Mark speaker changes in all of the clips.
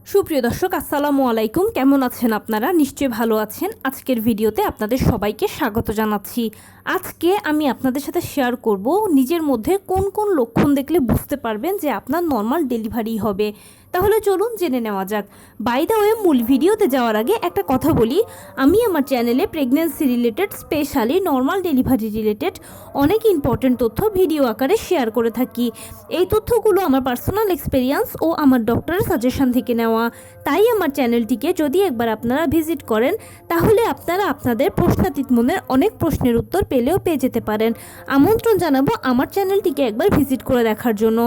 Speaker 1: সুপ্রিয় দর্শক আসসালামু আলাইকুম, কেমন আছেন আপনারা? নিশ্চয়ই ভালো আছেন। আজকের ভিডিওতে আপনাদের সবাইকে স্বাগত জানাচ্ছি। আজকে আমি আপনাদের সাথে শেয়ার করব নিজের মধ্যে কোন কোন লক্ষণ দেখলে বুঝতে পারবেন যে আপনার নর্মাল ডেলিভারি হবে। তাহলে চলুন জেনে নেওয়া যাক। বাই দ্য ওয়ে, মূল ভিডিওতে যাওয়ার আগে একটা কথা বলি, আমি আমার চ্যানেলে pregnancy related, specially normal delivery related অনেক ইম্পর্টেন্ট তথ্য ভিডিও আকারে শেয়ার করে থাকি। এই তথ্যগুলো আমার পার্সোনাল এক্সপেরিয়েন্স ও আমার ডক্টরের সাজেশন থেকে নেওয়া। তাই আমার চ্যানেলটিকে যদি একবার আপনারা ভিজিট করেন তাহলে আপনারা আপনাদের প্রশ্নাতীত মনের অনেক প্রশ্নের উত্তর পেয়ে যেতে পারেন। আমন্ত্রণ জানাবো আমার চ্যানেলটিকে একবার ভিজিট করে দেখার জন্য।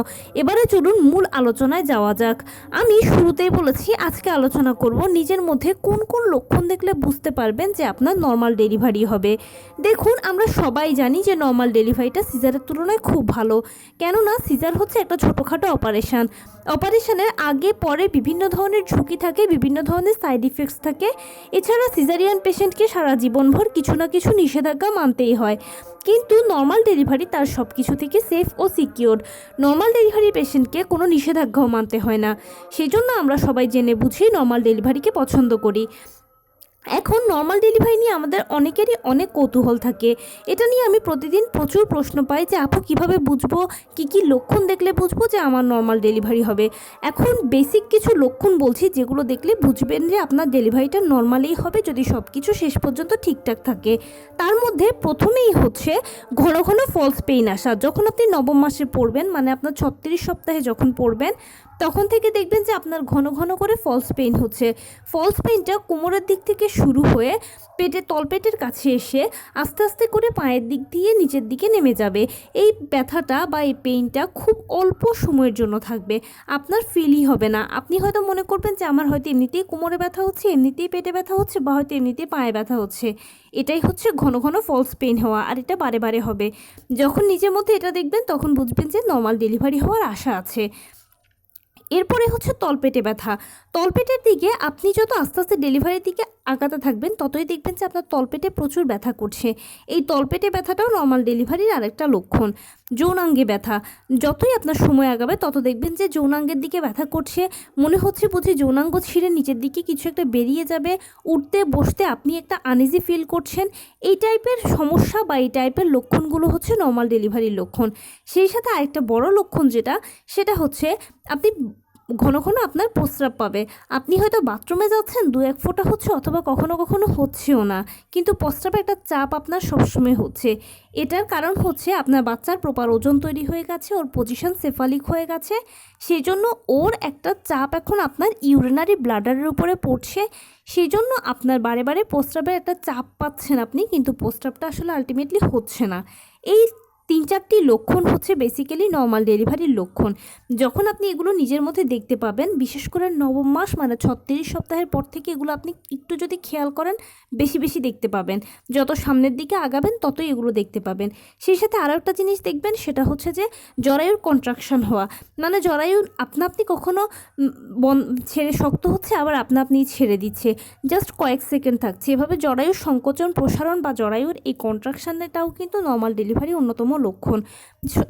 Speaker 1: এবারে চলুন মূল আলোচনায় যাওয়া যাক। আমি শুরুতেই বলেছি আজকে আলোচনা করব নিজের মধ্যে কোন কোন লক্ষণ দেখলে বুঝতে পারবেন যে আপনার নর্মাল ডেলিভারি হবে। দেখুন, আমরা সবাই জানি যে নর্মাল ডেলিভারিটা সিজারের তুলনায় খুব ভালো, কেননা সিজার হচ্ছে একটা ছোটোখাটো অপারেশনের আগে পরে বিভিন্ন ধরনের ঝুঁকি থাকে, বিভিন্ন ধরনের সাইড ইফেক্টস থাকে। এছাড়া সিজারিয়ান পেশেন্টকে সারা জীবনভর কিছু না কিছু নিষেধাজ্ঞা মানতেই হয়, কিন্তু নর্মাল ডেলিভারি তার সব কিছু থেকে সেফ ও সিকিওর। নর্মাল ডেলিভারি পেশেন্টকে কোনো নিষেধাজ্ঞাও মানতে হয় না। সেই জন্য আমরা সবাই জেনে বুঝি নর্মাল ডেলিভারিকে পছন্দ করি। এখন নর্মাল ডেলিভারি নিয়ে আমাদের অনেকেরই অনেক কৌতূহল থাকে। এটা নিয়ে আমি প্রতিদিন প্রচুর প্রশ্ন পাই যে আপু কীভাবে বুঝবো, কী লক্ষণ দেখলে বুঝবো যে আমার নর্মাল ডেলিভারি হবে। এখন বেসিক কিছু লক্ষণ বলছি যেগুলো দেখলে বুঝবেন যে আপনার ডেলিভারিটা নর্মালি হবে যদি সব কিছু শেষ পর্যন্ত ঠিকঠাক থাকে। তার মধ্যে প্রথমেই হচ্ছে ঘন ঘন ফলস পেইন আসা। যখন আপনি নবম মাসে পড়বেন, মানে আপনার 36 সপ্তাহে যখন পড়বেন, তখন থেকে দেখবেন যে আপনার ঘন ঘন করে ফলস পেইন হচ্ছে। ফলস পেইনটা কোমরের দিক থেকে শুরু হয়ে তলপেটের কাছে এসে আস্তে আস্তে করে পায়ের দিক দিয়ে নিচের দিকে নেমে যাবে। এই ব্যথাটা বা এই পেইনটা খুব অল্প সময়ের জন্য থাকবে, আপনার ফিলই হবে না। আপনি হয়তো মনে করবেন যে আমার হয়তো এমনিতেই কোমরে ব্যথা হচ্ছে, এমনিতেই পেটে ব্যথা হচ্ছে, বা হয়তো এমনিতেই পায়ে ব্যথা হচ্ছে। এটাই হচ্ছে ঘন ঘন ফলস পেইন হওয়া, আর এটা বারে বারে হবে। যখন নিজের মধ্যে এটা দেখবেন তখন বুঝবেন যে নর্মাল ডেলিভারি হওয়ার আশা আছে। এরপরে হচ্ছে তলপেটে ব্যথা। তলপেটের দিকে আপনি যত আস্তে আস্তে ডেলিভারির দিকে আগাতে থাকবেন ততই দেখবেন যে আপনার তলপেটে প্রচুর ব্যথা করছে। এই তলপেটে ব্যথাটাও নর্মাল ডেলিভারির আরেকটা লক্ষণ। যৌনাঙ্গে ব্যথা, যতই আপনার সময় আগাবে তত দেখবেন যে যৌনাঙ্গের দিকে ব্যথা করছে, মনে হচ্ছে বুঝি যৌনাঙ্গ ছিঁড়ে নিচের দিকে কিছু একটা বেরিয়ে যাবে, উঠতে বসতে আপনি একটা আনইজি ফিল করছেন। এই টাইপের সমস্যা বা এই টাইপের লক্ষণগুলো হচ্ছে নর্মাল ডেলিভারির লক্ষণ। সেই সাথে আরেকটা বড় লক্ষণ সেটা হচ্ছে আপনি ঘন ঘন আপনার প্রস্রাব পাবে। আপনি হয়তো বাথরুমে যাচ্ছেন, 2-1 ফোঁটা হচ্ছে, অথবা কখনো কখনো হচ্ছেও না, কিন্তু প্রস্রাবে একটা চাপ আপনার সবসময় হচ্ছে। এটার কারণ হচ্ছে আপনার বাচ্চার প্রপার ওজন তৈরি হয়ে গেছে, ওর পজিশন সেফালিক হয়ে গেছে, সেই জন্য ওর একটা চাপ এখন আপনার ইউরিনারি ব্লাডারের উপরে পড়ছে। সেই জন্য আপনার বারে বারে প্রস্রাবের একটা চাপ পাচ্ছেন আপনি, কিন্তু প্রস্রাবটা আসলে আলটিমেটলি হচ্ছে না। এই 3-4টি লক্ষণ হচ্ছে বেসিক্যালি নর্মাল ডেলিভারির লক্ষণ। যখন আপনি এগুলো নিজের মধ্যে দেখতে পাবেন, বিশেষ করে নবম মাস মানে 36 সপ্তাহের পর থেকে এগুলো আপনি একটু যদি খেয়াল করেন বেশি বেশি দেখতে পাবেন। যত সামনের দিকে আগাবেন ততই এগুলো দেখতে পাবেন। সেই সাথে আরও একটা জিনিস দেখবেন, সেটা হচ্ছে যে জরায়ুর কন্ট্রাকশন হওয়া, মানে জরায়ু আপনি কখনো ছেড়ে শক্ত হচ্ছে, আবার আপনি ছেড়ে দিচ্ছে, জাস্ট কয়েক সেকেন্ড থাকছে। এভাবে জরায়ুর সংকোচন প্রসারণ বা জরায়ুর এই কন্ট্রাকশনটাও কিন্তু নর্মাল ডেলিভারি অন্যতম লক্ষণ।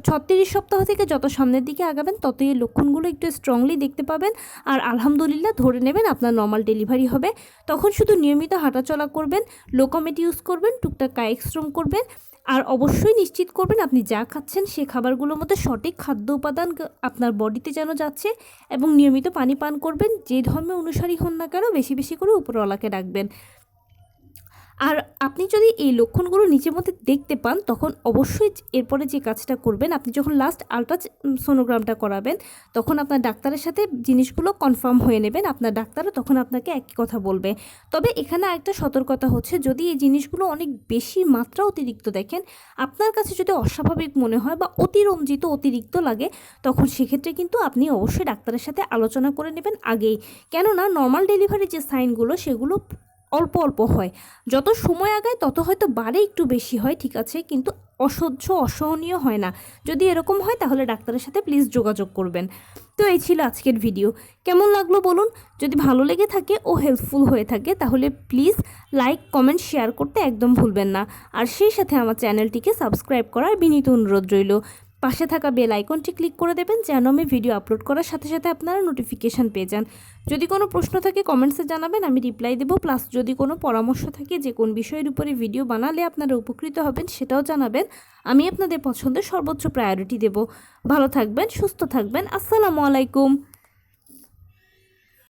Speaker 1: 36 সপ্তাহ থেকে যত সামনের দিকে আগাবেন ততই এই লক্ষণগুলো একটু স্ট্রংলি দেখতে পাবেন, আর আলহামদুলিল্লাহ ধরে নেবেন আপনার নর্মাল ডেলিভারি হবে। তখন শুধু নিয়মিত হাঁটাচলা করবেন, লোকোমেট ইউজ করবেন, টুকটাক কায়িক শ্রম করবেন, আর অবশ্যই নিশ্চিত করবেন আপনি যা খাচ্ছেন সেই খাবারগুলোর মধ্যে সঠিক খাদ্য উপাদান আপনার বডিতে যেন যাচ্ছে, এবং নিয়মিত পানি পান করবেন। যে ধর্মে অনুসারী হন না কেন বেশি বেশি করে উপরওয়ালাকে ডাকবেন। আর আপনি যদি এই লক্ষণগুলো নিজের মধ্যে দেখতে পান তখন অবশ্যই এরপরে যে কাজটা করবেন, আপনি যখন লাস্ট সোনোগ্রামটা করাবেন তখন আপনার ডাক্তারের সাথে জিনিসগুলো কনফার্ম হয়ে নেবেন। আপনার ডাক্তারও তখন আপনাকে একই কথা বলবে। তবে এখানে আরেকটা সতর্কতা হচ্ছে, যদি এই জিনিসগুলো অনেক বেশি মাত্রা অতিরিক্ত দেখেন, আপনার কাছে যদি অস্বাভাবিক মনে হয় বা অতিরঞ্জিত অতিরিক্ত লাগে, তখন সেক্ষেত্রে কিন্তু আপনি অবশ্যই ডাক্তারের সাথে আলোচনা করে নেবেন আগেই। কেননা নর্মাল ডেলিভারির যে সাইনগুলো সেগুলো অল্প অল্প হয়, যত সময় আগায় তত হয়তো বাড়ে একটু বেশি হয়, ঠিক আছে, কিন্তু অসহনীয় হয় না। যদি এরকম হয় তাহলে ডাক্তারের সাথে প্লিজ যোগাযোগ করবেন। তো এই ছিল আজকের ভিডিও। কেমন লাগলো বলুন? যদি ভালো লেগে থাকে ও হেল্পফুল হয়ে থাকে তাহলে প্লিজ লাইক, কমেন্ট, শেয়ার করতে একদম ভুলবেন না। আর সেই সাথে আমার চ্যানেলটিকে সাবস্ক্রাইব করার বিনীত অনুরোধ রইল। পাশে থাকা বেল আইকনটি ক্লিক করে দেবেন যেন আমি ভিডিও আপলোড করার সাথে সাথে আপনারা নোটিফিকেশান পেয়ে যান। যদি কোনো প্রশ্ন থাকে কমেন্টসে জানাবেন, আমি রিপ্লাই দেবো। প্লাস যদি কোনো পরামর্শ থাকে যে কোন বিষয়ের উপরে ভিডিও বানালে আপনারা উপকৃত হবেন সেটাও জানাবেন। আমি আপনাদের পছন্দের সর্বোচ্চ প্রায়োরিটি দেব। ভালো থাকবেন, সুস্থ থাকবেন। আসসালামু আলাইকুম।